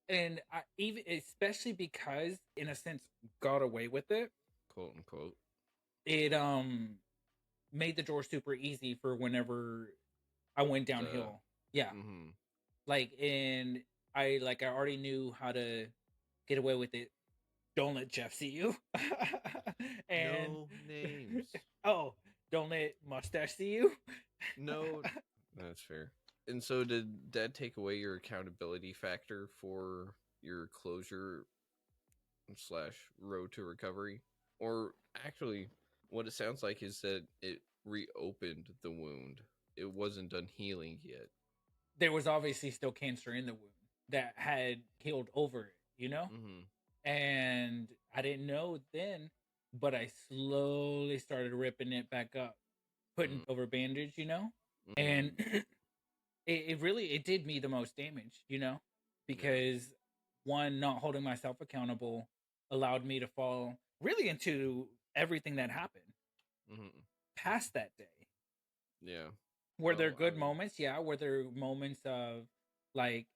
And I even especially because in a sense got away with it. Quote unquote. It made the door super easy for whenever I went The downhill. Yeah. mm-hmm. Like and I already knew how to get away with it. Don't let Jeff see you. And No names. oh, don't let Mustache see you. No, that's fair. And so did that take away your accountability factor for your closure slash road to recovery? Or actually, what it sounds like is that it reopened the wound. It wasn't done healing yet. There was obviously still cancer in the wound that had healed over it, you know? Mm-hmm. And I didn't know then, but I slowly started ripping it back up, putting over bandage, you know? And Mm-hmm. it really it did me the most damage, you know? Yeah. Because one, not holding myself accountable allowed me to fall really into everything that happened Mm-hmm. past that day. Yeah. Were there Well, I good mean, moments? Yeah. Were there moments of like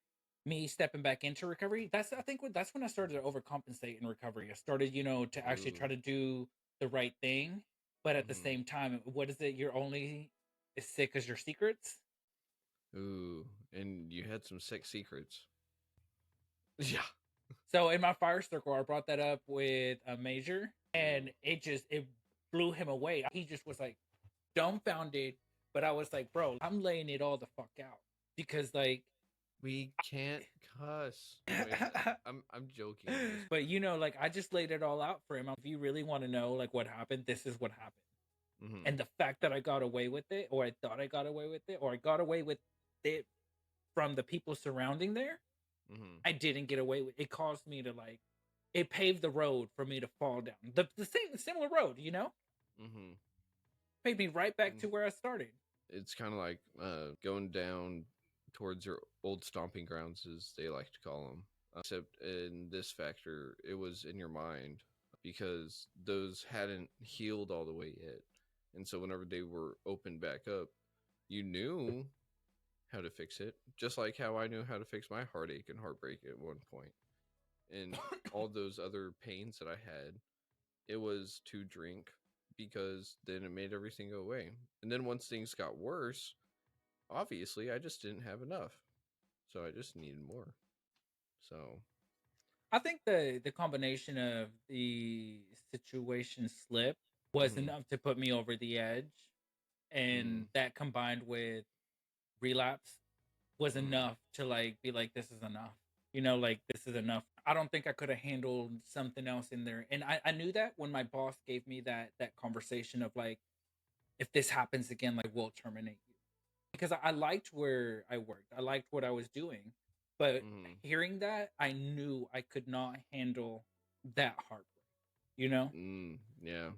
me stepping back into recovery? That's I think that's when I started to overcompensate in recovery. I started, you know, to actually ooh. try to do the right thing, but at the Mm-hmm. same time, what is it? You're only as sick as your secrets. Ooh. And you had some sick secrets. Yeah. So in my fire circle, I brought that up with a major, and Ooh. it blew him away. He just was like dumbfounded, but I was like, bro, I'm laying it all the fuck out because like We can't cuss. Anyways, I'm joking on this. but you know, like I just laid it all out for him. If you really want to know like what happened, this is what happened. Mm-hmm. And the fact that I got away with it, or I thought I got away with it, or I got away with it from the people surrounding there, Mm-hmm. I didn't get away with it. Caused me to like it paved the road for me to fall down. The same similar road, you know? Mm-hmm. Paved me right back And to where I started. it's kind of like going down towards your old stomping grounds, as they like to call them. Except in this factor, it was in your mind because those hadn't healed all the way yet. And so whenever they were opened back up, you knew how to fix it, just like how I knew how to fix my heartache and heartbreak at one point. And all those other pains that I had, it was to drink because then it made everything go away. And then once things got worse, obviously I just didn't have enough. So I just needed more. So I think the combination of the situation slip was mm, enough to put me over the edge, mm, and that combined with relapse was mm, enough to like be like, this is enough. You know, like this is enough. I don't think I could have handled something else in there. And I knew that when my boss gave me that conversation of like, if this happens again, like we'll terminate you. Because I liked where I worked. I liked what I was doing. But mm, hearing that, I knew I could not handle that heartbreak, you know? yeah.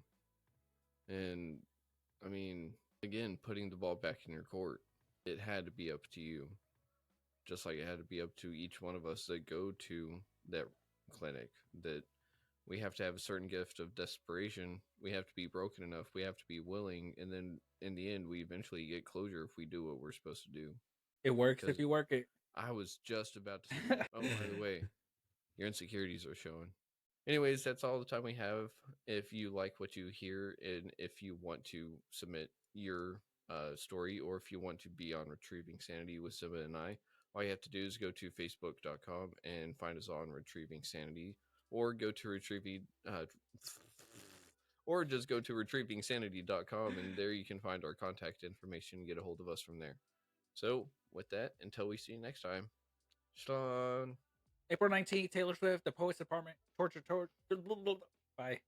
And I mean, again, putting the ball back in your court, it had to be up to you. Just like it had to be up to each one of us that go to that clinic, that we have to have a certain gift of desperation. We have to be broken enough. We have to be willing. And then in the end, we eventually get closure if we do what we're supposed to do. It works if Because you work it. I was just about to. Oh, by the way, your insecurities are showing. Anyways, that's all the time we have. If you like what you hear and if you want to submit your story or if you want to be on Retrieving Sanity with Simba and I, all you have to do is go to facebook.com and find us on Retrieving Sanity or go to retrieving or just go to retrievingsanity.com and there you can find our contact information and get a hold of us from there. So, with that, until we see you next time, Shalom. April 19th, Taylor Swift, The Poets Department, Torture. Bye.